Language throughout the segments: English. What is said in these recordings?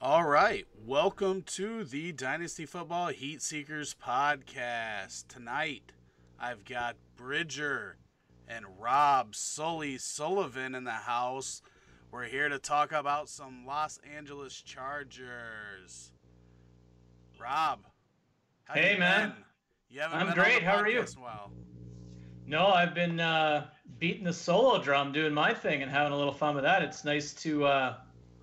All right, welcome to the Dynasty Football HeatSeekers podcast. Tonight, I've got Bridger and Rob Sully Sullivan in the house. We're here to talk about some Los Angeles Chargers. Rob, how you Hey been? man, You haven't I'm been on the great. How are you? podcast in a while. No, I've been beating the solo drum, doing my thing, and having a little fun with that. It's nice to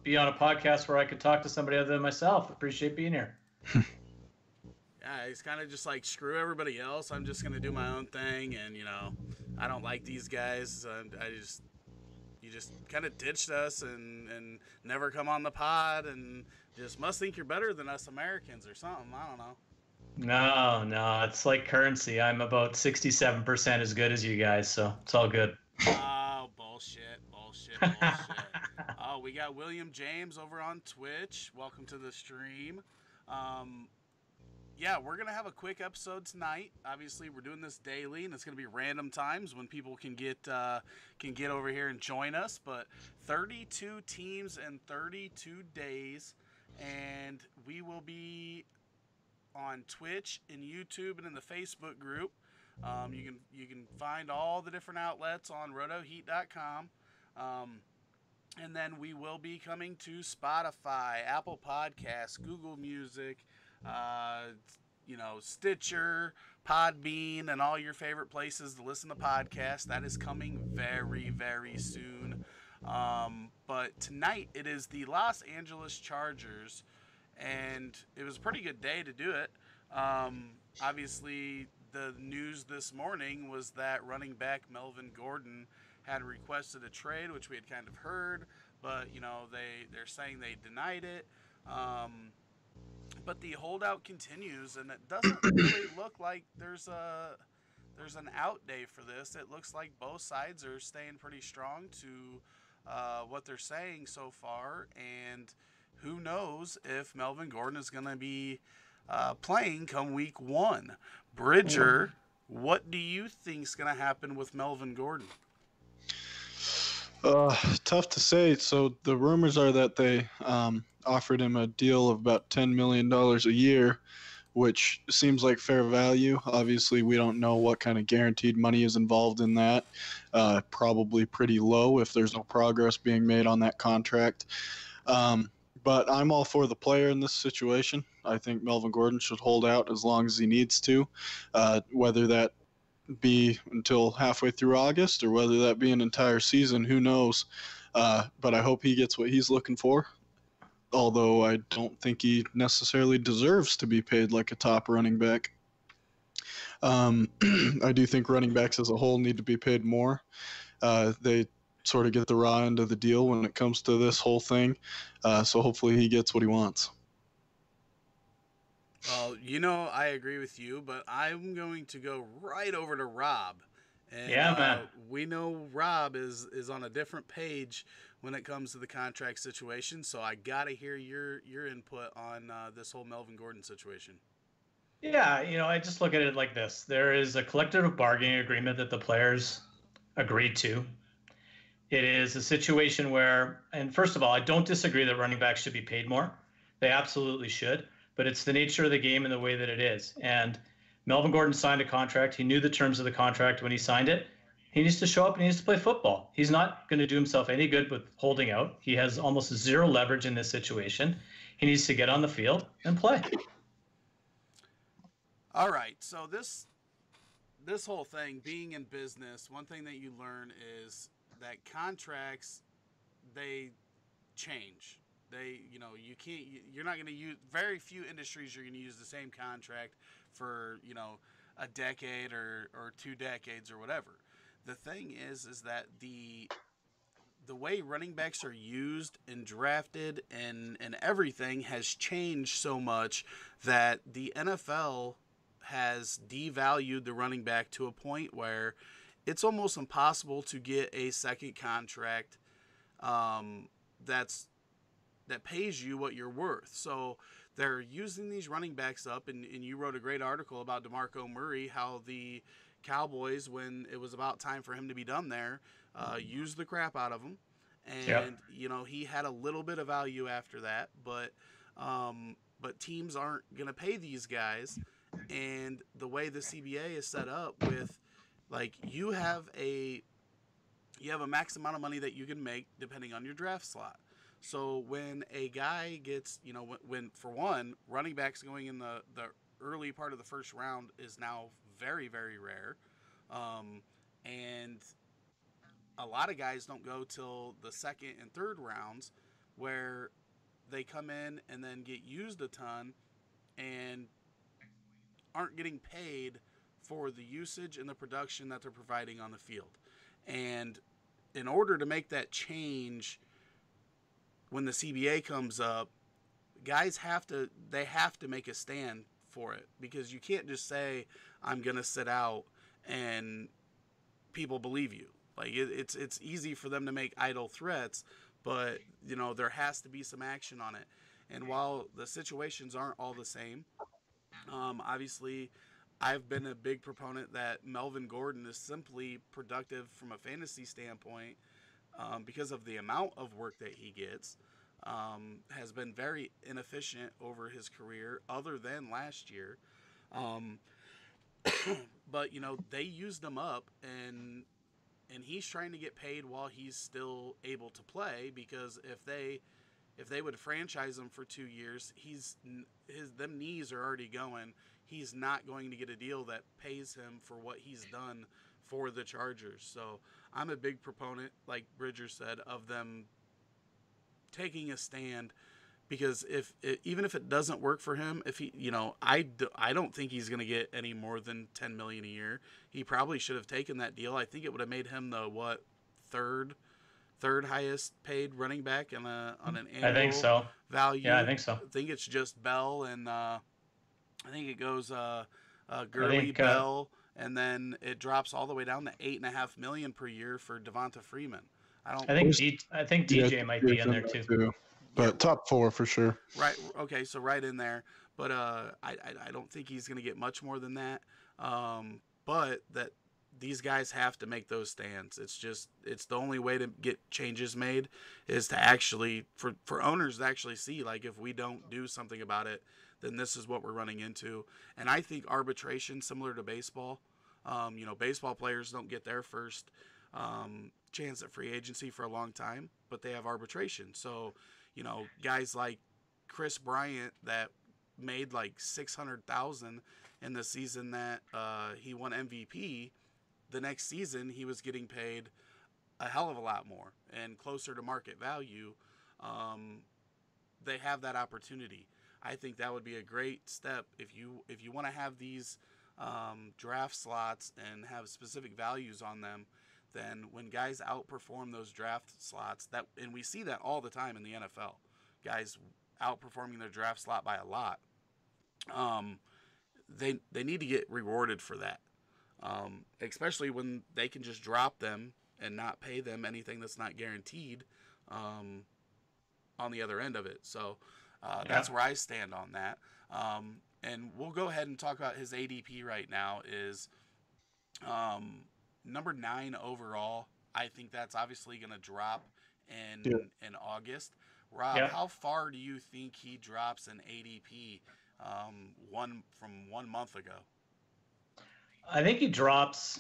be on a podcast where I could talk to somebody other than myself. Appreciate being here. Yeah, it's kind of just like screw everybody else. I'm just gonna do my own thing, and I don't like these guys. You just kind of ditched us and never come on the pod and just must think you're better than us Americans or something. I don't know. No, it's like currency. I'm about 67% as good as you guys, so it's all good. Oh, bullshit. Oh, we got William James over on Twitch. Welcome to the stream. Um, yeah, we're gonna have a quick episode tonight. Obviously, we're doing this daily, and it's gonna be random times when people can get over here and join us. But 32 teams in 32 days, and we will be on Twitch and YouTube and in the Facebook group. You can find all the different outlets on RotoHeat.com. And then we will be coming to Spotify, Apple Podcasts, Google Music, uh, Stitcher, Podbean, and all your favorite places to listen to podcasts. That is coming very, very soon. But tonight it is the Los Angeles Chargers, and it was a pretty good day to do it. Obviously, the news this morning was that running back Melvin Gordon had requested a trade, which we had kind of heard, but they're saying they denied it. But the holdout continues, and it doesn't really look like there's an out day for this. It looks like both sides are staying pretty strong to what they're saying so far, and who knows if Melvin Gordon is going to be playing come week one. Bridger, what do you think is going to happen with Melvin Gordon? Tough to say. So the rumors are that they offered him a deal of about $10 million a year, which seems like fair value. Obviously, we don't know what kind of guaranteed money is involved in that. Probably pretty low if there's no progress being made on that contract. But I'm all for the player in this situation. I think Melvin Gordon should hold out as long as he needs to, whether that be until halfway through August or whether that be an entire season, who knows. But I hope he gets what he's looking for, although I don't think he necessarily deserves to be paid like a top running back. I do think running backs as a whole need to be paid more. They sort of get the raw end of the deal when it comes to this whole thing. So hopefully he gets what he wants. Well, I agree with you, but I'm going to go right over to Rob. And Yeah, man. we know Rob is on a different page when it comes to the contract situation, so I got to hear your input on this whole Melvin Gordon situation. Yeah, I just look at it like this. There is a collective bargaining agreement that the players agreed to. It is a situation where, and first of all, I don't disagree that running backs should be paid more. They absolutely should, but it's the nature of the game and the way that it is. And Melvin Gordon signed a contract. He knew the terms of the contract when he signed it. He needs to show up and he needs to play football. He's not going to do himself any good with holding out. He has almost zero leverage in this situation. He needs to get on the field and play. All right, so this whole thing, being in business, one thing that you learn is that contracts, they change. You're not going to use, very few industries you're going to use the same contract for, a decade or 2 decades or whatever. The thing is that the way running backs are used and drafted and everything has changed so much that the NFL has devalued the running back to a point where it's almost impossible to get a second contract that pays you what you're worth. So they're using these running backs up, and you wrote a great article about DeMarco Murray, how the Cowboys, when it was about time for him to be done there, used the crap out of him. and he had a little bit of value after that, but teams aren't gonna pay these guys, and the way the CBA is set up with like you have a max amount of money that you can make depending on your draft slot. So when a guy gets, when for one, running backs going in the early part of the first round is now very, very rare. And a lot of guys don't go till the second and third rounds where they come in and then get used a ton and aren't getting paid for the usage and the production that they're providing on the field. And in order to make that change when the CBA comes up, guys have to make a stand for it, because you can't just say I'm going to sit out and people believe you. Like it's easy for them to make idle threats, but there has to be some action on it. And while the situations aren't all the same, obviously I've been a big proponent that Melvin Gordon is simply productive from a fantasy standpoint because of the amount of work that he gets. Has been very inefficient over his career other than last year. But they used him up, and he's trying to get paid while he's still able to play, because if they would franchise him for 2 years, them knees are already going. He's not going to get a deal that pays him for what he's done for the Chargers. So I'm a big proponent, like Bridger said, of them taking a stand, because even if it doesn't work for him, if he, I don't think he's going to get any more than $10 million a year. He probably should have taken that deal. I think it would have made him the third highest paid running back on an annual value. Yeah, I think so. I think it's just Bell, and I think it goes Gurley, Bell, and then it drops all the way down to $8.5 million per year for Devonta Freeman. I think DJ might be in there too. But top 4 for sure. Right. Okay. So right in there, but I don't think he's going to get much more than that. But that these guys have to make those stands. It's the only way to get changes made is to actually for owners to actually see, like, if we don't do something about it, then this is what we're running into. And I think arbitration, similar to baseball, baseball players don't get their first chance at free agency for a long time, but they have arbitration. So, guys like Chris Bryant that made like $600,000 in the season that he won MVP, the next season he was getting paid a hell of a lot more and closer to market value. They have that opportunity. I think that would be a great step if you want to have these draft slots and have specific values on them. Then when guys outperform those draft slots, and we see that all the time in the NFL, guys outperforming their draft slot by a lot, they need to get rewarded for that, especially when they can just drop them and not pay them anything that's not guaranteed on the other end of it. So that's where I stand on that. And we'll go ahead and talk about his ADP right now is number 9 overall. I think that's obviously going to drop in August. Rob, how far do you think he drops in ADP from 1 month ago? I think he drops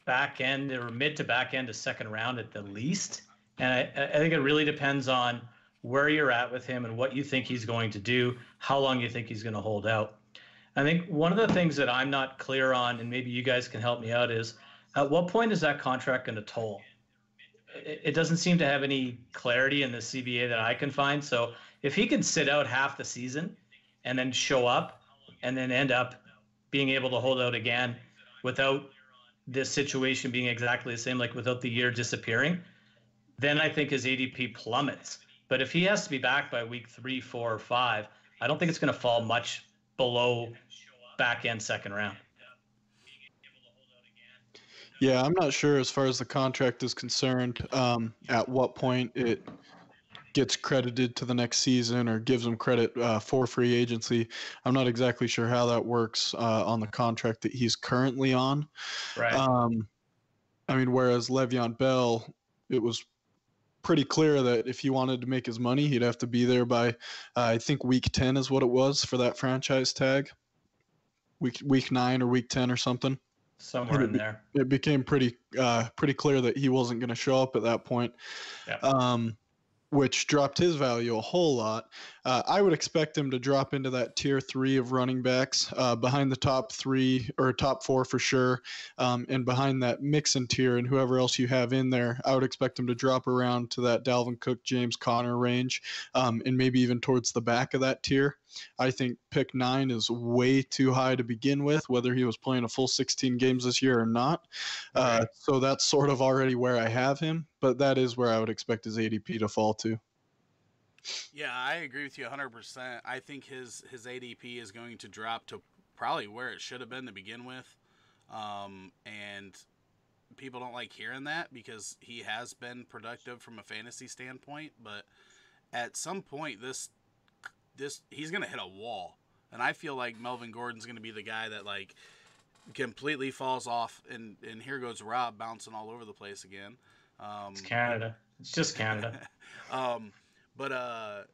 back end or mid to back end of second round at the least. And I think it really depends on where you're at with him and what you think he's going to do, how long you think he's going to hold out. I think one of the things that I'm not clear on, and maybe you guys can help me out, is at what point is that contract going to toll? It doesn't seem to have any clarity in the CBA that I can find. So if he can sit out half the season and then show up and then end up being able to hold out again without this situation being exactly the same, like without the year disappearing, then I think his ADP plummets. But if he has to be back by week 3, 4, or 5, I don't think it's going to fall much below back end second round. Yeah, I'm not sure as far as the contract is concerned, at what point it gets credited to the next season or gives him credit for free agency. I'm not exactly sure how that works on the contract that he's currently on. Right. I mean, whereas Le'Veon Bell, it was pretty clear that if he wanted to make his money, he'd have to be there by, I think week 10 is what it was for that franchise tag. Week 9 or week 10 or something. Somewhere in there. It became pretty clear that he wasn't going to show up at that point. Yeah. Which dropped his value a whole lot. I would expect him to drop into that tier 3 of running backs, behind the top 3 or top 4 for sure, and behind that Mixon tier and whoever else you have in there. I would expect him to drop around to that Dalvin Cook, James Conner range, and maybe even towards the back of that tier. I think pick 9 is way too high to begin with, whether he was playing a full 16 games this year or not. Okay. So that's sort of already where I have him, but that is where I would expect his ADP to fall to. Yeah, I agree with you 100%. I think his ADP is going to drop to probably where it should have been to begin with. And people don't like hearing that because he has been productive from a fantasy standpoint, but at some point this he's going to hit a wall. And I feel like Melvin Gordon's going to be the guy that like completely falls off, and here goes Rob bouncing all over the place again. It's Canada. It's just Canada. But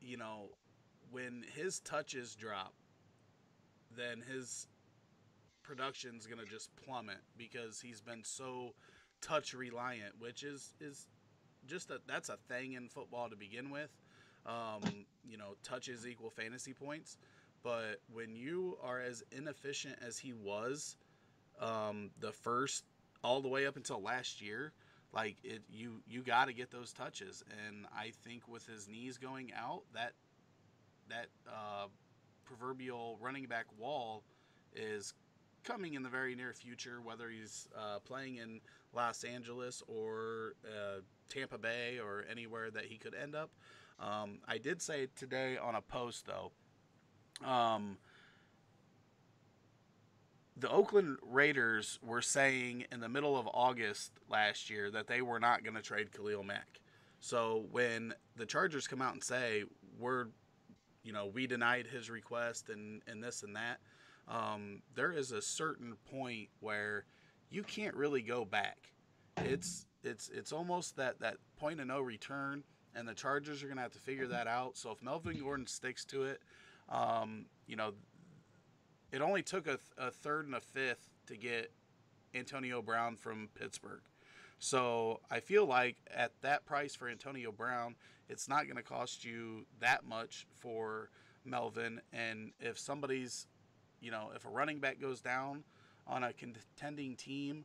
you know, when his touches drop, then his production's gonna just plummet because he's been so touch reliant, which is just that's a thing in football to begin with. You know, touches equal fantasy points, but when you are as inefficient as he was, the first all the way up until last year, like you got to get those touches, and I think with his knees going out, that proverbial running back wall is coming in the very near future, whether he's playing in Los Angeles or Tampa Bay or anywhere that he could end up. I did say today on a post though, the Oakland Raiders were saying in the middle of August last year that they were not going to trade Khalil Mack. So when the Chargers come out and say we denied his request and this and that, there is a certain point where you can't really go back. It's almost that point of no return, and the Chargers are going to have to figure that out. So if Melvin Gordon sticks to it, it only took a third and a fifth to get Antonio Brown from Pittsburgh. So I feel like at that price for Antonio Brown, it's not going to cost you that much for Melvin. And if somebody's, if a running back goes down on a contending team,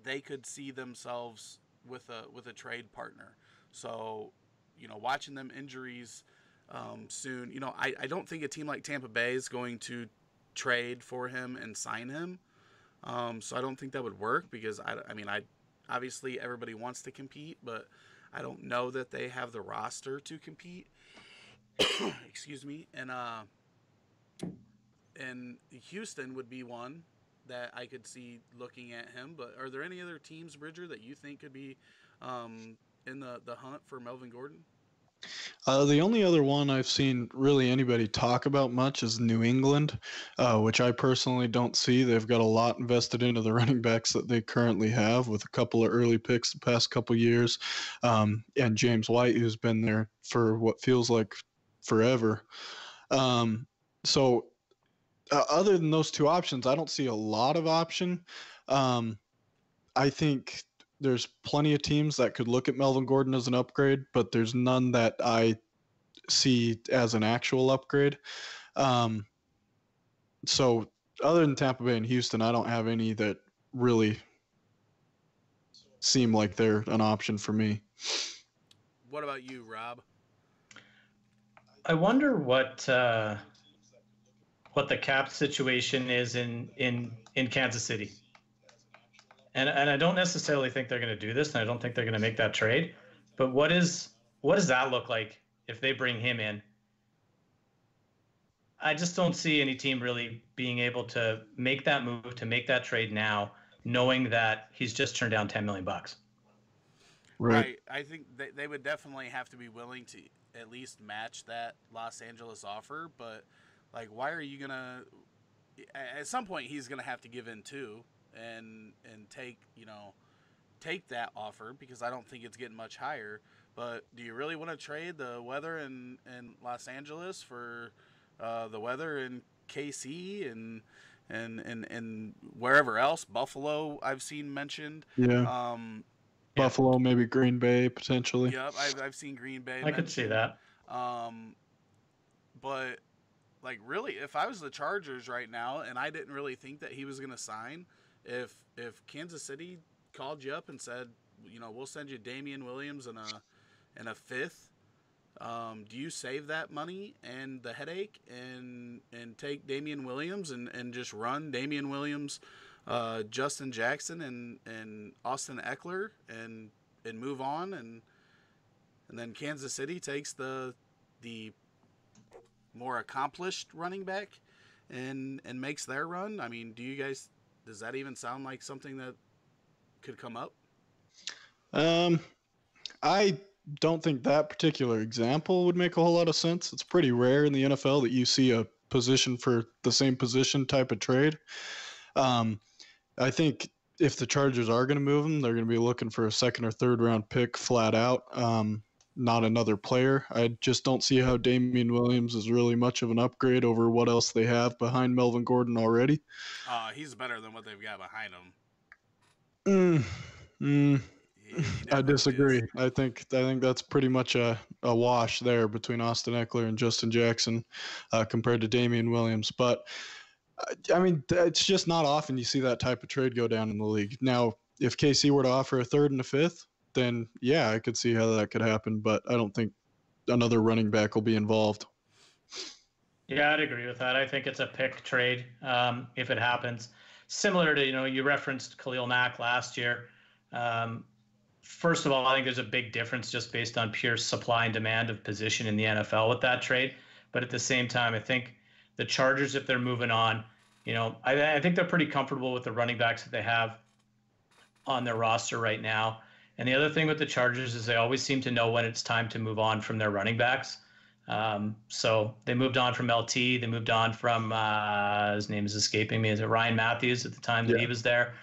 they could see themselves with a trade partner. So, watching them injuries soon, I don't think a team like Tampa Bay is going to trade for him and sign him. So I don't think that would work because I obviously everybody wants to compete, but I don't know that they have the roster to compete. Excuse me. And Houston would be one that I could see looking at him. But are there any other teams, Bridger, that you think could be in the hunt for Melvin Gordon? The only other one I've seen really anybody talk about much is New England, which I personally don't see. They've got a lot invested into the running backs that they currently have with a couple of early picks the past couple years, and James White, who's been there for what feels like forever. So other than those two options, I don't see a lot of option. I think there's plenty of teams that could look at Melvin Gordon as an upgrade, but there's none that I see as an actual upgrade. So other than Tampa Bay and Houston, I don't have any that really seem like they're an option for me. What about you, Rob? I wonder what the cap situation is in Kansas City. And I don't necessarily think they're going to do this, and I don't think they're going to make that trade. But what does that look like if they bring him in? I just don't see any team really being able to make that move, to make that trade now, knowing that he's just turned down $10 million. Right. I think they would definitely have to be willing to at least match that Los Angeles offer. But, like, why are you going to – at some point he's going to have to give in too. And take take that offer because I don't think it's getting much higher. But do you really want to trade the weather in Los Angeles for the weather in KC and wherever else? Buffalo, I've seen mentioned. Yeah. Buffalo, maybe Green Bay potentially. Yep, I've seen Green Bay. I could see that. But like really, if I was the Chargers right now and I didn't really think that he was going to sign, if Kansas City called you up and said, we'll send you Damian Williams and a fifth, do you save that money and the headache and take Damian Williams and just run Damian Williams, Justin Jackson and Austin Ekeler and move on and then Kansas City takes the more accomplished running back and makes their run? I mean, does that even sound like something that could come up? I don't think that particular example would make a whole lot of sense. It's pretty rare in the NFL that you see a position for the same position type of trade. I think if the Chargers are going to move him, they're going to be looking for a second or third round pick flat out, not another player. I just don't see how Damian Williams is really much of an upgrade over what else they have behind Melvin Gordon already. He's better than what they've got behind him. I disagree. I think that's pretty much a wash there between Austin Ekeler and Justin Jackson compared to Damian Williams. But, I mean, it's just not often you see that type of trade go down in the league. Now, if KC were to offer a third and a fifth, then, yeah, I could see how that could happen. But I don't think another running back will be involved. Yeah, I'd agree with that. I think it's a pick trade if it happens. Similar to, you referenced Khalil Mack last year. First of all, I think there's a big difference just based on pure supply and demand of position in the NFL with that trade. But at the same time, I think the Chargers, if they're moving on, I think they're pretty comfortable with the running backs that they have on their roster right now. And the other thing with the Chargers is they always seem to know when it's time to move on from their running backs. So they moved on from LT. They moved on from, his name is escaping me. Is it Ryan Matthews at the time that he was there?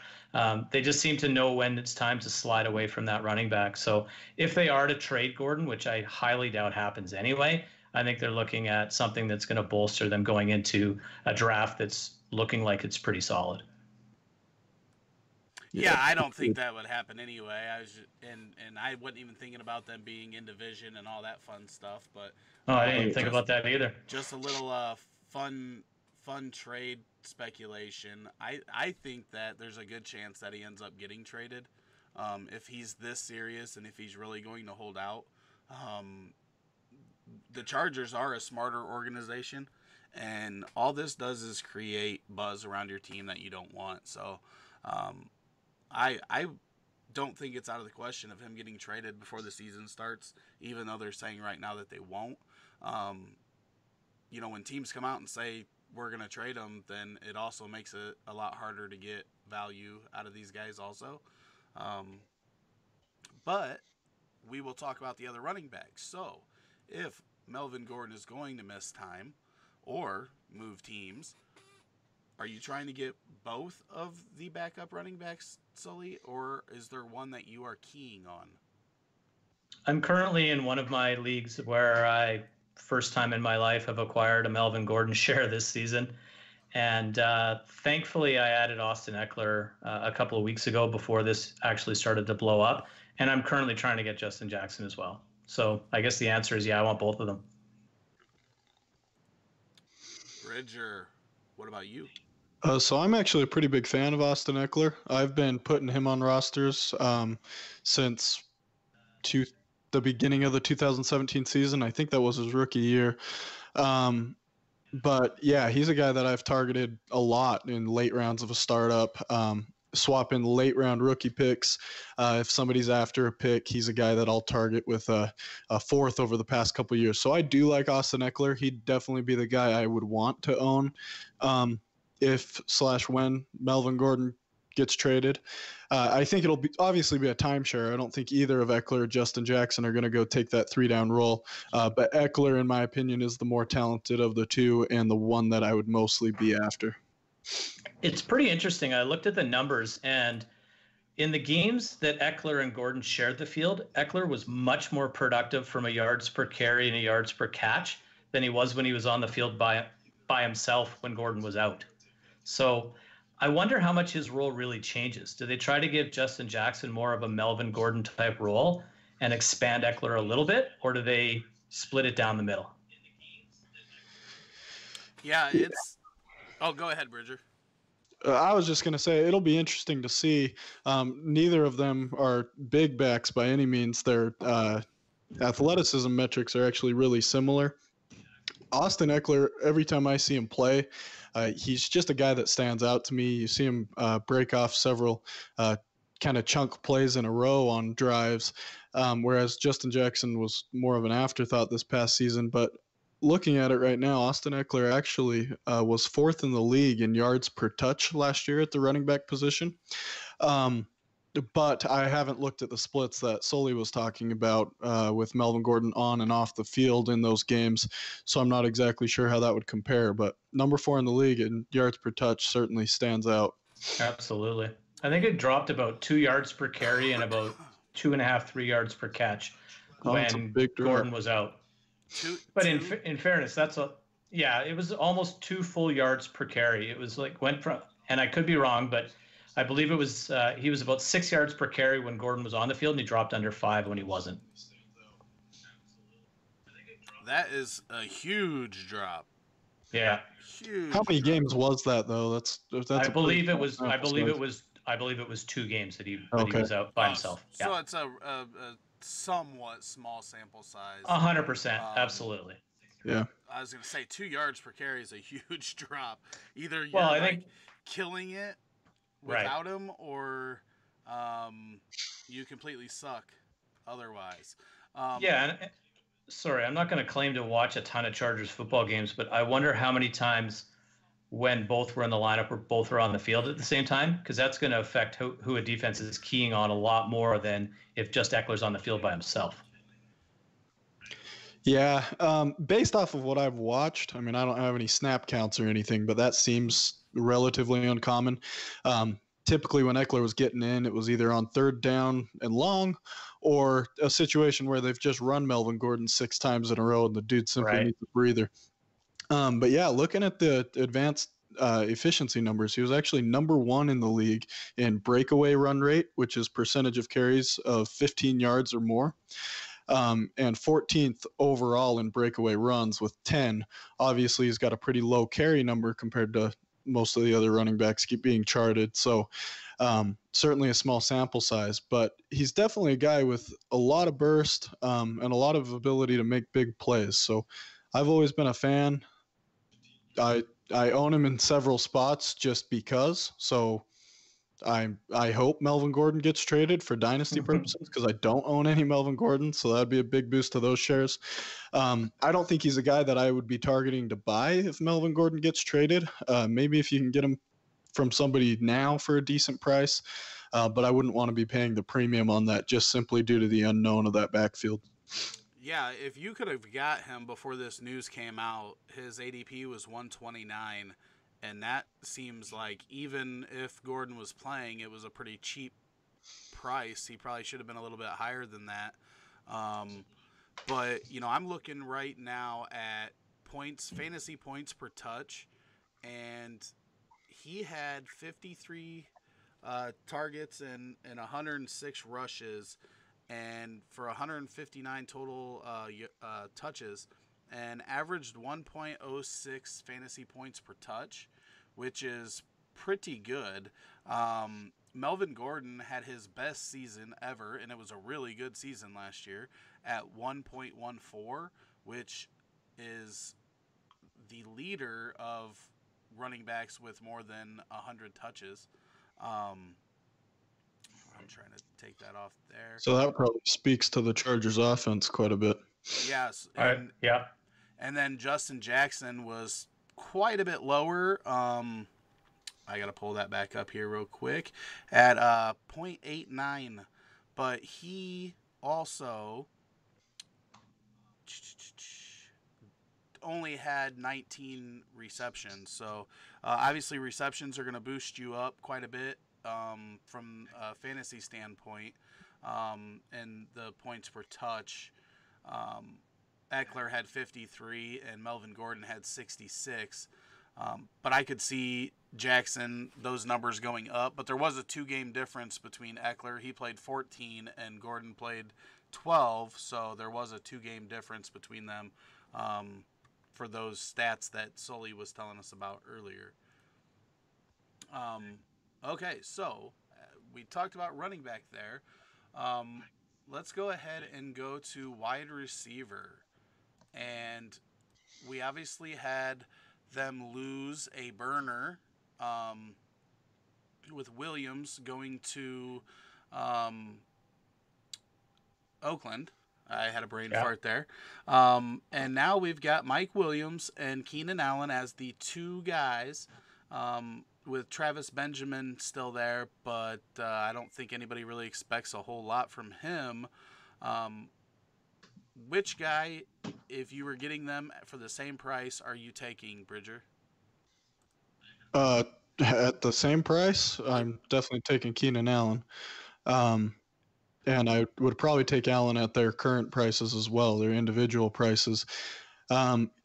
They just seem to know when it's time to slide away from that running back. So if they are to trade Gordon, which I highly doubt happens anyway, I think they're looking at something that's going to bolster them going into a draft that's looking like it's pretty solid. Yeah, I don't think that would happen anyway. I wasn't even thinking about them being in division and all that fun stuff. But I didn't even think about that either. Just a little fun trade speculation. I think that there's a good chance that he ends up getting traded if he's this serious and if he's really going to hold out. The Chargers are a smarter organization, and all this does is create buzz around your team that you don't want. So I don't think it's out of the question of him getting traded before the season starts, even though they're saying right now that they won't. When teams come out and say we're going to trade him, then it also makes it a lot harder to get value out of these guys also. But we will talk about the other running backs. So if Melvin Gordon is going to miss time or move teams, are you trying to get both of the backup running backs, Sully, or is there one that you are keying on? I'm currently in one of my leagues where I, first time in my life, have acquired a Melvin Gordon share this season. And thankfully, I added Austin Ekeler a couple of weeks ago before this actually started to blow up. And I'm currently trying to get Justin Jackson as well. So I guess the answer is, yeah, I want both of them. Bridger, what about you? So I'm actually a pretty big fan of Austin Ekeler. I've been putting him on rosters since the beginning of the 2017 season. I think that was his rookie year. But yeah, he's a guy that I've targeted a lot in late rounds of a startup. Swap in late round rookie picks. If somebody's after a pick, he's a guy that I'll target with a fourth over the past couple of years. So I do like Austin Ekeler. He'd definitely be the guy I would want to own if/when Melvin Gordon gets traded. I think it'll obviously be a timeshare. I don't think either of Ekeler or Justin Jackson are going to go take that 3-down role. But Ekeler, in my opinion, is the more talented of the two and the one that I would mostly be after. It's pretty interesting. I looked at the numbers, and in the games that Ekeler and Gordon shared the field, Ekeler was much more productive from a yards per carry and a yards per catch than he was when he was on the field by himself when Gordon was out. So I wonder how much his role really changes. Do they try to give Justin Jackson more of a Melvin Gordon type role and expand Ekeler a little bit, or do they split it down the middle? Yeah, it's. Oh, go ahead, Bridger. I was just going to say it'll be interesting to see. Neither of them are big backs by any means. Their athleticism metrics are actually really similar. Austin Ekeler, every time I see him play, he's just a guy that stands out to me. You see him break off several kind of chunk plays in a row on drives, whereas Justin Jackson was more of an afterthought this past season. But looking at it right now, Austin Ekeler actually was fourth in the league in yards per touch last year at the running back position. But I haven't looked at the splits that Sully was talking about with Melvin Gordon on and off the field in those games, so I'm not exactly sure how that would compare. But number 4 in the league in yards per touch certainly stands out. Absolutely. I think it dropped about 2 yards per carry and about 2.5, 3 yards per catch when Gordon was out. But in fairness, it was almost 2 full yards per carry. It was like went from, and I could be wrong, but I believe it was he was about 6 yards per carry when Gordon was on the field, and he dropped under 5 when he wasn't. That is a huge drop. Yeah. Huge. How many games was that though? That's I believe it was 2 games that he was out by himself. So it's a somewhat small sample size. 100%, absolutely. Yeah. I was going to say 2 yards per carry is a huge drop. Either you're killing it without him, or you completely suck otherwise. Sorry, I'm not going to claim to watch a ton of Chargers football games, but I wonder how many times when both were in the lineup or both were on the field at the same time, because that's going to affect who a defense is keying on a lot more than if just Eckler's on the field by himself. Yeah, based off of what I've watched, I mean, I don't have any snap counts or anything, but that seems relatively uncommon. Typically, when Ekeler was getting in, it was either on 3rd down and long, or a situation where they've just run Melvin Gordon 6 times in a row, and the dude simply needs a breather. But yeah, looking at the advanced efficiency numbers, he was actually number 1 in the league in breakaway run rate, which is percentage of carries of 15 yards or more. And 14th overall in breakaway runs with 10. Obviously, he's got a pretty low carry number compared to most of the other running backs keep being charted. So certainly a small sample size, but he's definitely a guy with a lot of burst and a lot of ability to make big plays. So I've always been a fan. I own him in several spots just because. So I hope Melvin Gordon gets traded for dynasty purposes because I don't own any Melvin Gordon, so that'd be a big boost to those shares. I don't think he's a guy that I would be targeting to buy if Melvin Gordon gets traded. Maybe if you can get him from somebody now for a decent price, but I wouldn't want to be paying the premium on that just simply due to the unknown of that backfield. Yeah, if you could have got him before this news came out, his ADP was 129. And that seems like even if Gordon was playing, it was a pretty cheap price. He probably should have been a little bit higher than that. But, I'm looking right now at fantasy points per touch, and he had 53 targets and 106 rushes, and for 159 total touches, and averaged 1.06 fantasy points per touch, which is pretty good. Melvin Gordon had his best season ever, and it was a really good season last year, at 1.14, which is the leader of running backs with more than 100 touches. I'm trying to take that off there. So that probably speaks to the Chargers offense quite a bit. Yes. Yeah. And then Justin Jackson was quite a bit lower. I got to pull that back up here real quick at 0.89. But he also only had 19 receptions. So obviously receptions are going to boost you up quite a bit from a fantasy standpoint, and the points per touch. Ekeler had 53 and Melvin Gordon had 66. But I could see Jackson, those numbers going up. But there was a 2-game difference between Ekeler. He played 14 and Gordon played 12. So there was a 2-game difference between them for those stats that Sully was telling us about earlier. Okay, so we talked about running back there. Let's go ahead and go to wide receiver. And we obviously had them lose a burner with Williams going to Oakland. I had a brain fart there. And now we've got Mike Williams and Keenan Allen as the 2 guys, with Travis Benjamin still there, but I don't think anybody really expects a whole lot from him. Which guy, if you were getting them for the same price, are you taking, Bridger? At the same price, I'm definitely taking Keenan Allen. And I would probably take Allen at their current prices as well, their individual prices.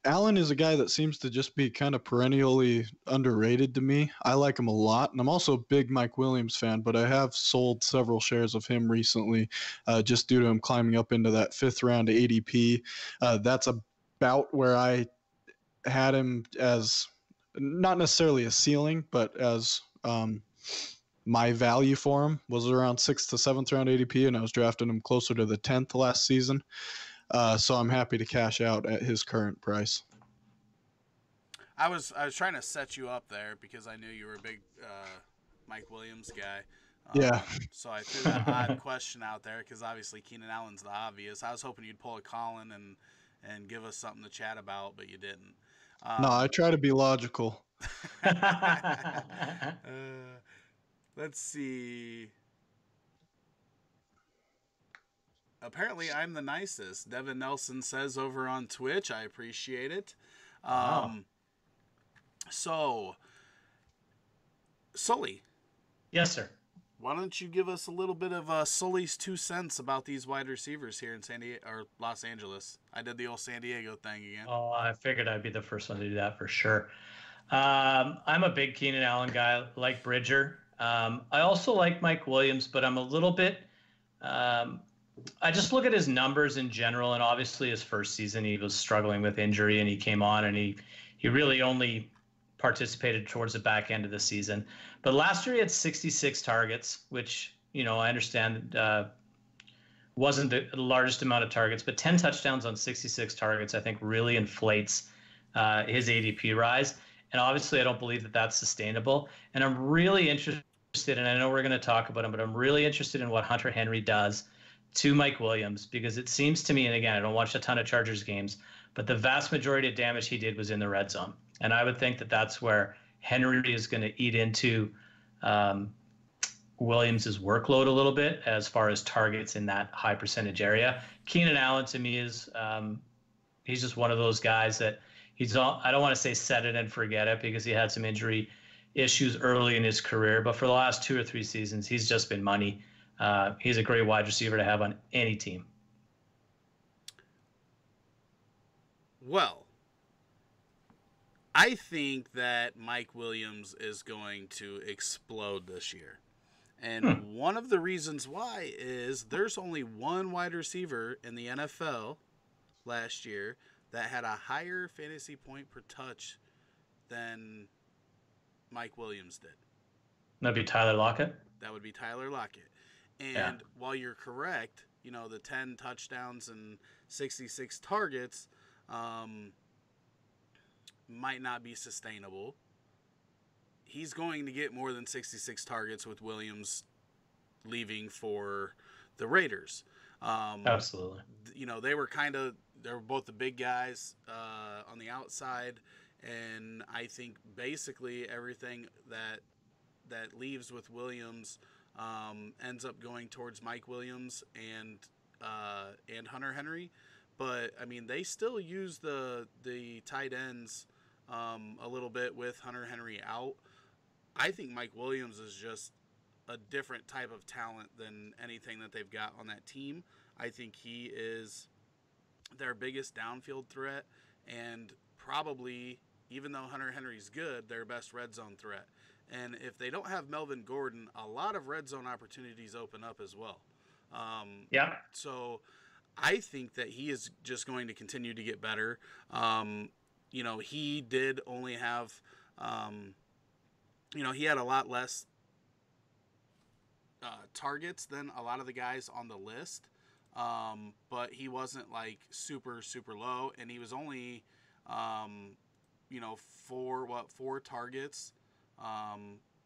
Allen is a guy that seems to just be kind of perennially underrated to me. I like him a lot, and I'm also a big Mike Williams fan, but I have sold several shares of him recently just due to him climbing up into that 5th round ADP. That's about where I had him as not necessarily a ceiling, but as my value for him was around 6th to 7th round ADP, and I was drafting him closer to the 10th last season. So I'm happy to cash out at his current price. I was trying to set you up there because I knew you were a big Mike Williams guy. Yeah. So I threw that odd question out there because obviously Keenan Allen's the obvious. I was hoping you'd pull a Colin and give us something to chat about, but you didn't. No, I try to be logical. Let's see. Apparently, I'm the nicest. Devin Nelson says over on Twitch. I appreciate it. Wow. So, Sully. Yes, sir. Why don't you give us a little bit of Sully's 2 cents about these wide receivers here in San Diego or Los Angeles? I did the old San Diego thing again. Oh, I figured I'd be the first one to do that for sure. I'm a big Keenan Allen guy, like Bridger. I also like Mike Williams, but I'm a little bit. I just look at his numbers in general, and obviously his first season he was struggling with injury, and he came on and he really only participated towards the back end of the season. But last year he had 66 targets, which, I understand wasn't the largest amount of targets, but 10 touchdowns on 66 targets I think really inflates his ADP rise. And obviously I don't believe that that's sustainable. And I'm really interested, and I know we're going to talk about him, but I'm really interested in what Hunter Henry does to Mike Williams, because it seems to me, and again, I don't watch a ton of Chargers games, but the vast majority of damage he did was in the red zone. And I would think that that's where Henry is going to eat into Williams' workload a little bit as far as targets in that high percentage area. Keenan Allen to me is he's just one of those guys that I don't want to say set it and forget it, because he had some injury issues early in his career, but for the last 2 or 3 seasons, he's just been money. He's a great wide receiver to have on any team. Well, I think that Mike Williams is going to explode this year. And one of the reasons why is there's only one wide receiver in the NFL last year that had a higher fantasy point per touch than Mike Williams did. That'd be Tyler Lockett? That would be Tyler Lockett. And while you're correct, the 10 touchdowns and 66 targets might not be sustainable. He's going to get more than 66 targets with Williams leaving for the Raiders. Absolutely. They were both the big guys on the outside, and I think basically everything that leaves with Williams ends up going towards Mike Williams and Hunter Henry. But I mean, they still use the tight ends a little bit with Hunter Henry out. I think Mike Williams is just a different type of talent than anything that they've got on that team. I think he is their biggest downfield threat, and probably, even though Hunter Henry's good, their best red zone threat. And if they don't have Melvin Gordon, a lot of red zone opportunities open up as well. Yeah. So I think that he is just going to continue to get better. He did only have, he had a lot less targets than a lot of the guys on the list. But he wasn't like super, super low. And he was only, four targets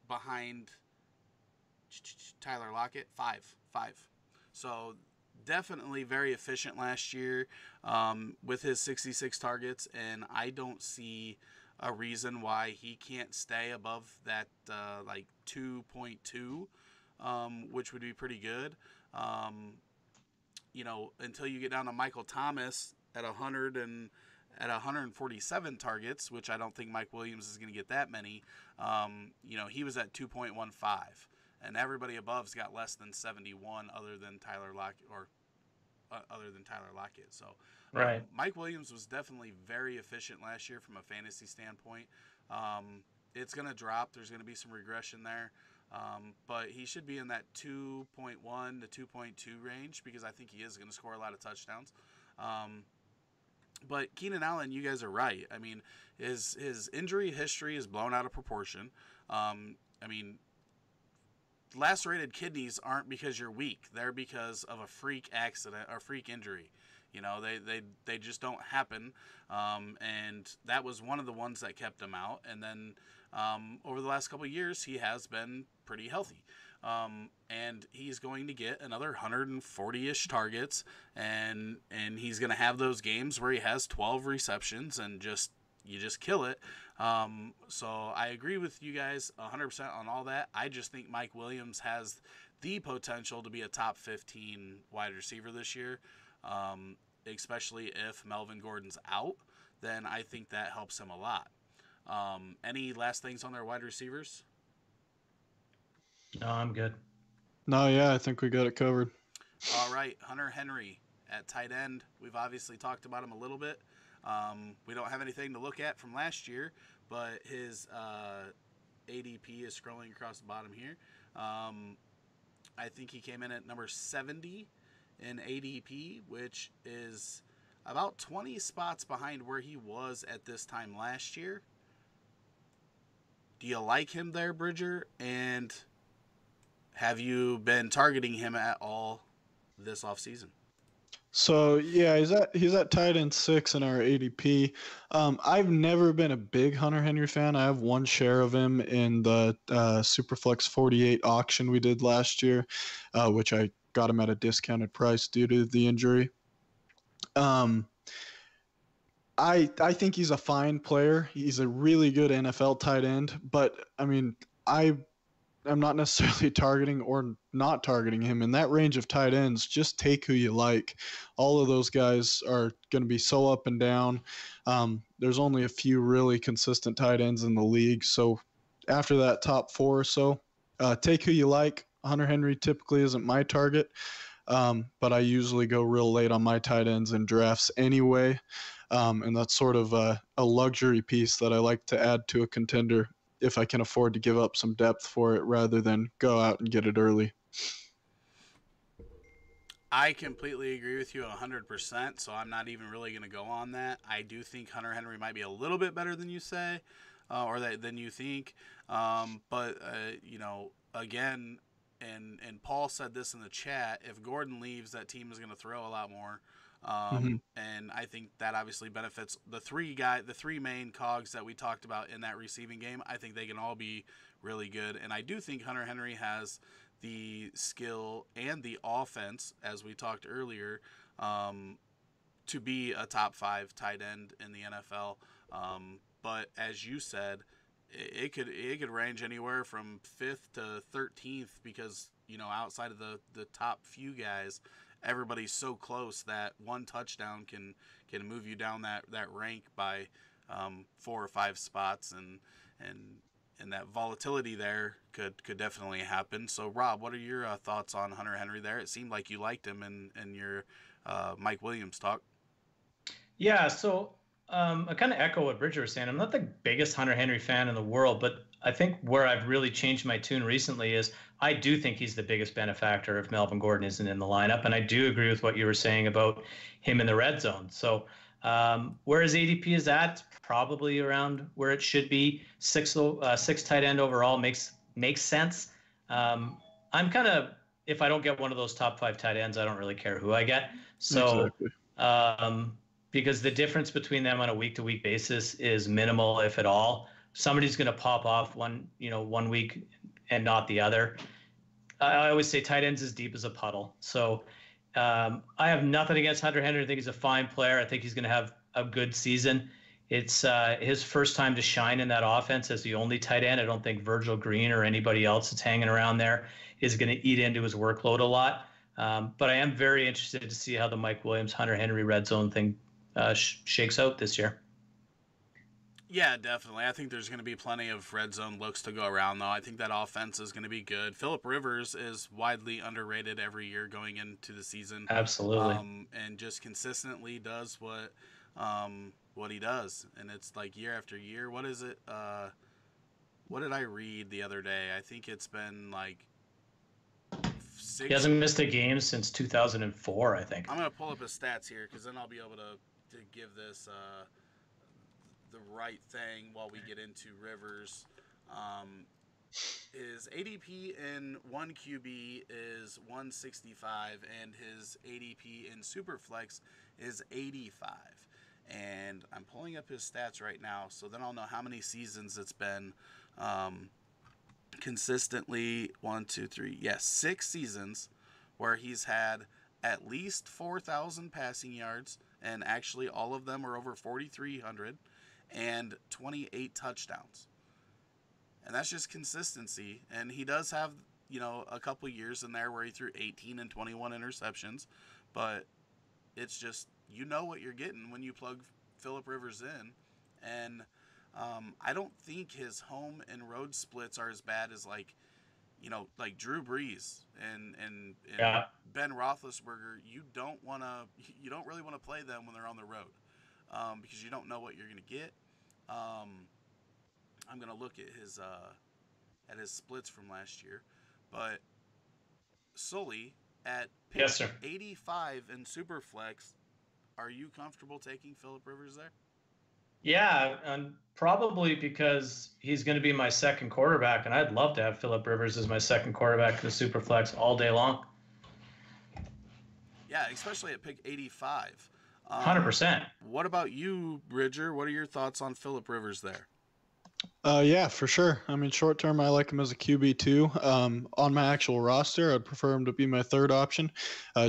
behind Tyler Lockett. Five. So definitely very efficient last year with his 66 targets, and I don't see a reason why he can't stay above that 2.2, which would be pretty good. Until you get down to Michael Thomas at 147 targets, which I don't think Mike Williams is going to get that many. He was at 2.15. And everybody above's got less than 71, other than Tyler Lockett. So, Right. Mike Williams was definitely very efficient last year from a fantasy standpoint. It's going to drop. There's going to be some regression there, but he should be in that 2.1 to 2.2 range because I think he is going to score a lot of touchdowns. But Keenan Allen, you guys are right. I mean, his injury history is blown out of proportion. Lacerated kidneys aren't because you're weak. They're because of a freak accident or freak injury. They just don't happen. And that was one of the ones that kept him out. And then over the last couple of years, he has been pretty healthy. And he's going to get another 140-ish targets. And he's going to have those games where he has 12 receptions and you just kill it. So I agree with you guys 100% on all that. I just think Mike Williams has the potential to be a top 15 wide receiver this year, especially if Melvin Gordon's out. Then I think that helps him a lot. Any last things on their wide receivers? No, I'm good. No, yeah, I think we got it covered. All right, Hunter Henry at tight end. We've obviously talked about him a little bit. We don't have anything to look at from last year, but his ADP is scrolling across the bottom here. I think he came in at number 70 in ADP, which is about 20 spots behind where he was at this time last year. Do you like him there, Bridger? And have you been targeting him at all this offseason? So yeah, he's at tight end 6 in our ADP. I've never been a big Hunter Henry fan. I have one share of him in the Superflex 48 auction we did last year, which I got him at a discounted price due to the injury. I think he's a fine player. He's a really good NFL tight end, but I mean, I'm not necessarily targeting or not targeting him in that range of tight ends. Just take who you like. All of those guys are going to be so up and down. There's only a few really consistent tight ends in the league. So after that top 4 or so, take who you like. Hunter Henry typically isn't my target, but I usually go real late on my tight ends in drafts anyway. And that's sort of a luxury piece that I like to add to a contender if I can afford to give up some depth for it rather than go out and get it early. I completely agree with you 100%, so I'm not even really going to go on that. I do think Hunter Henry might be a little bit better than you say, than you think. Again, and Paul said this in the chat, if Gordon leaves, that team is going to throw a lot more. And I think that obviously benefits the three main cogs that we talked about in that receiving game. I think they can all be really good. And I do think Hunter Henry has the skill and the offense, as we talked earlier, to be a top 5 tight end in the NFL. But as you said, it could range anywhere from 5th to 13th because, outside of the top few guys, everybody's so close that one touchdown can move you down that rank by 4 or 5 spots, and and that volatility there could definitely happen. So, Rob, what are your thoughts on Hunter Henry there? It seemed like you liked him in your Mike Williams talk. Yeah, so I kind of echo what Bridger was saying. I'm not the biggest Hunter Henry fan in the world, but I think where I've really changed my tune recently is I do think he's the biggest benefactor if Melvin Gordon isn't in the lineup. And I do agree with what you were saying about him in the red zone. So where his ADP is at, probably around where it should be. Six tight end overall makes sense. I'm kind of, if I don't get one of those top 5 tight ends, I don't really care who I get. So exactly. Because the difference between them on a week-to-week basis is minimal, if at all. Somebody's going to pop off one week and not the other. I always say tight ends as deep as a puddle. So I have nothing against Hunter Henry. I think he's a fine player. I think he's going to have a good season. It's his first time to shine in that offense as the only tight end. I don't think Virgil Green or anybody else that's hanging around there is going to eat into his workload a lot. But I am very interested to see how the Mike Williams, Hunter Henry red zone thing shakes out this year. Yeah, definitely. I think there's going to be plenty of red zone looks to go around, though. I think that offense is going to be good. Phillip Rivers is widely underrated every year going into the season. Absolutely. And just consistently does what he does. And it's like year after year. What is it? What did I read the other day? I think it's been like 6. He hasn't missed a game since 2004, I think. I'm going to pull up his stats here because then I'll be able to give this the right thing while we get into Rivers. His ADP in 1 QB is 165, and his ADP in Superflex is 85. And I'm pulling up his stats right now, so then I'll know how many seasons it's been consistently. 6 seasons where he's had at least 4,000 passing yards, and actually all of them are over 4,300, and 28 touchdowns. And that's just consistency. And he does have, a couple years in there where he threw 18 and 21 interceptions, but it's just, what you're getting when you plug Phillip Rivers in. And I don't think his home and road splits are as bad as like Drew Brees and yeah. Ben Roethlisberger. You don't really want to play them when they're on the road because you don't know what you're going to get. I'm going to look at his splits from last year, but Sully at pick yes, sir. 85 in Superflex. Are you comfortable taking Phillip Rivers there? Yeah, and probably because he's going to be my second quarterback, and I'd love to have Phillip Rivers as my second quarterback in the Superflex all day long. Yeah, especially at pick 85. 100%. What about you, Bridger? What are your thoughts on Phillip Rivers there? Yeah, for sure. I mean, short term, I like him as a QB too. On my actual roster, I'd prefer him to be my third option,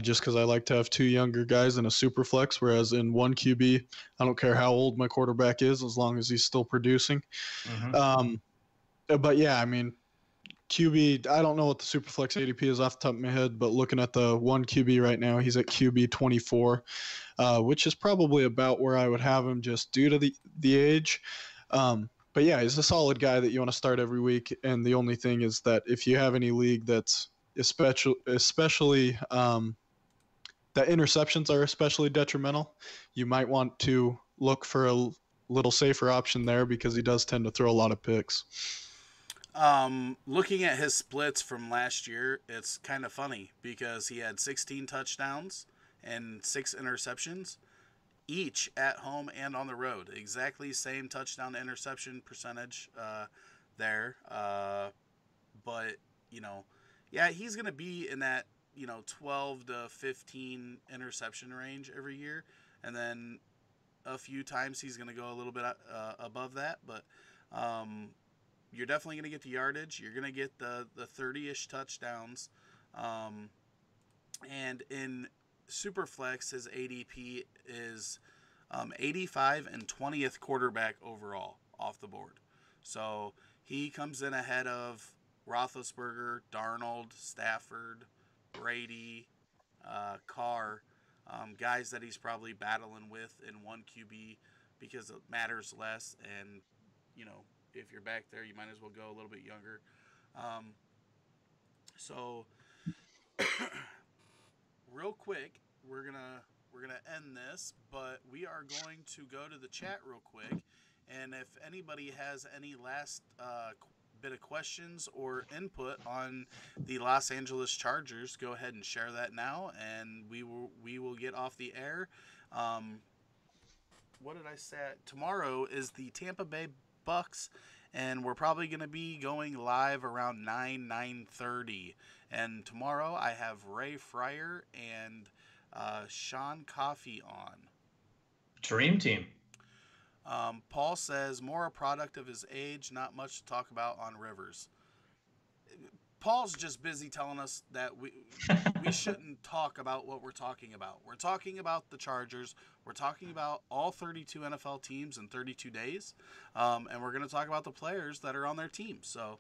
just because I like to have 2 younger guys in a super flex. Whereas in 1 QB, I don't care how old my quarterback is, as long as he's still producing. Mm-hmm. But yeah, I mean, QB, I don't know what the super flex ADP is off the top of my head, but looking at the 1 QB right now, he's at QB 24, which is probably about where I would have him just due to the age. But yeah, he's a solid guy that you want to start every week. And the only thing is that if you have any league that's especially that interceptions are especially detrimental, you might want to look for a little safer option there because he does tend to throw a lot of picks. Looking at his splits from last year, it's kind of funny because he had 16 touchdowns and 6 interceptions, each at home and on the road. Exactly same touchdown to interception percentage there. But, yeah, he's going to be in that, 12 to 15 interception range every year. And then a few times he's going to go a little bit above that. But you're definitely going to get the yardage. You're going to get the 30-ish touchdowns. And in Superflex, his ADP is 85 and 20th quarterback overall off the board. So he comes in ahead of Roethlisberger, Darnold, Stafford, Brady, Carr, guys that he's probably battling with in 1 QB because it matters less and, if you're back there, you might as well go a little bit younger. Um, so real quick, we're gonna end this, but we are going to go to the chat real quick, and if anybody has any last bit of questions or input on the Los Angeles Chargers, go ahead and share that now, and we will get off the air. What did I say? Tomorrow is the Tampa Bay Bucks, and we're probably going to be going live around 9:30. And tomorrow I have Ray Fryer and Sean Coffey on. Dream team. Paul says more a product of his age, not much to talk about on Rivers. Paul's just busy telling us that we shouldn't talk about what we're talking about. We're talking about the Chargers. We're talking about all 32 NFL teams in 32 days, and we're going to talk about the players that are on their team. So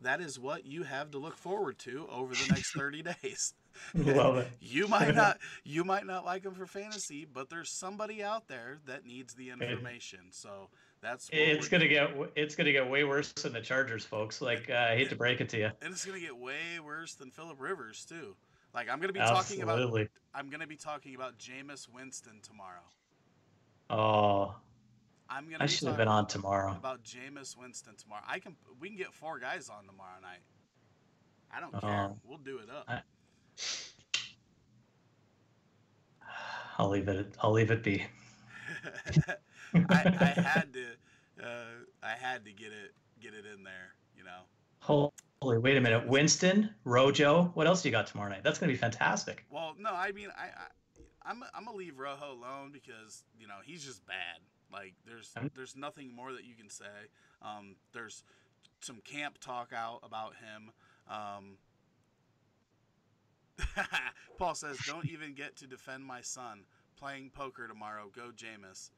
that is what you have to look forward to over the next 30 days. Love it. You might not like them for fantasy, but there's somebody out there that needs the information. So that's what it's gonna get way worse than the Chargers, folks. Like I hate to break it to you, and it's gonna get way worse than Phillip Rivers too. Like I'm gonna be talking about Jameis Winston tomorrow. Oh, I should have been on tomorrow. About Jameis Winston tomorrow. We can get 4 guys on tomorrow night. I don't care. We'll do it up. I'll leave it be. I had to get it in there, you know. Holy, wait a minute, Winston, Rojo. What else do you got tomorrow night? That's gonna be fantastic. Well, no, I mean, I'm gonna leave Rojo alone because you know he's just bad. Like there's nothing more that you can say. There's some camp talk out about him. Paul says, "Don't even get to defend my son. Playing poker tomorrow. Go Jameis."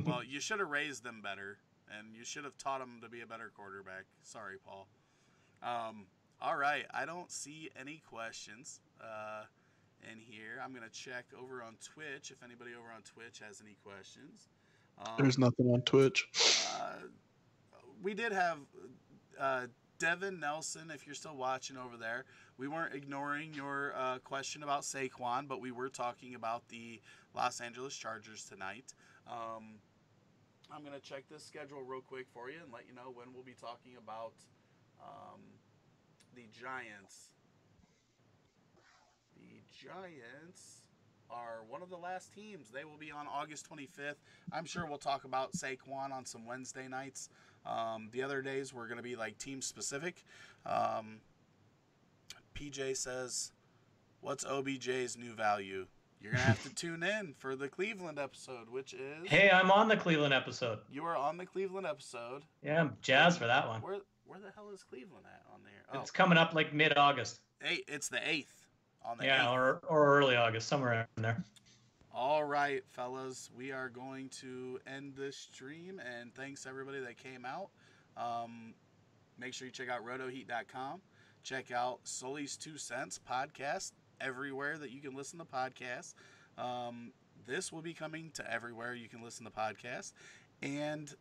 Well, you should have raised them better, and you should have taught him to be a better quarterback. Sorry, Paul. All right, I don't see any questions in here. I'm gonna check over on Twitch if anybody over on Twitch has any questions. There's nothing on Twitch. We did have Devin Nelson, if you're still watching over there. We weren't ignoring your question about Saquon, but we were talking about the Los Angeles Chargers tonight. I'm going to check this schedule real quick for you and let you know when we'll be talking about the Giants. The Giants are one of the last teams. They will be on August 25th. I'm sure we'll talk about Saquon on some Wednesday nights. The other days we're going to be like team specific. PJ says, what's OBJ's new value? You're going to have to tune in for the Cleveland episode, which is... Hey, I'm on the Cleveland episode. You are on the Cleveland episode. Yeah, I'm jazzed for that one. Where the hell is Cleveland at on there? Oh. It's coming up like mid-August. It's the 8th. On the 8th. Or early August, somewhere in there. All right, fellas. We are going to end this stream, and thanks everybody that came out. Make sure you check out RotoHeat.com. Check out Sully's 2 Cents podcast everywhere that you can listen to podcasts. This will be coming to everywhere you can listen to podcasts. And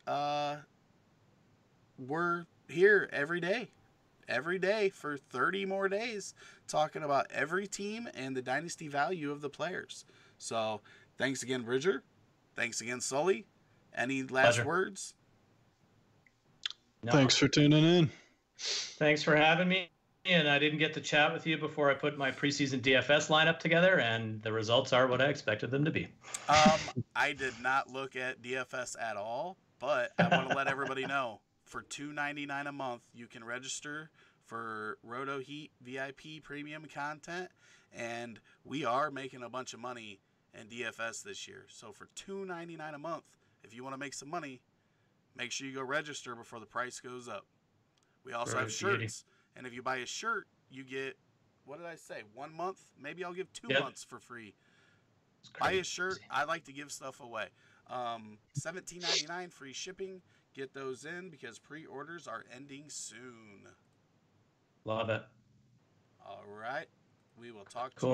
we're here every day for 30 more days talking about every team and the dynasty value of the players. So thanks again, Bridger. Thanks again, Sully. Any last words? No. Thanks for tuning in. Thanks for having me. And I didn't get to chat with you before I put my preseason DFS lineup together, and the results are what I expected them to be. I did not look at DFS at all, but I want to let everybody know for $2.99 a month, you can register for RotoHeat VIP premium content, and we are making a bunch of money in DFS this year. So for $2.99 a month, if you want to make some money, make sure you go register before the price goes up. We also have shirts. And if you buy a shirt, you get, what did I say, 1 month? Maybe I'll give 2 months for free. Buy a shirt. I like to give stuff away. $17.99 free shipping. Get those in because pre-orders are ending soon. Love it. All right. We will talk to you.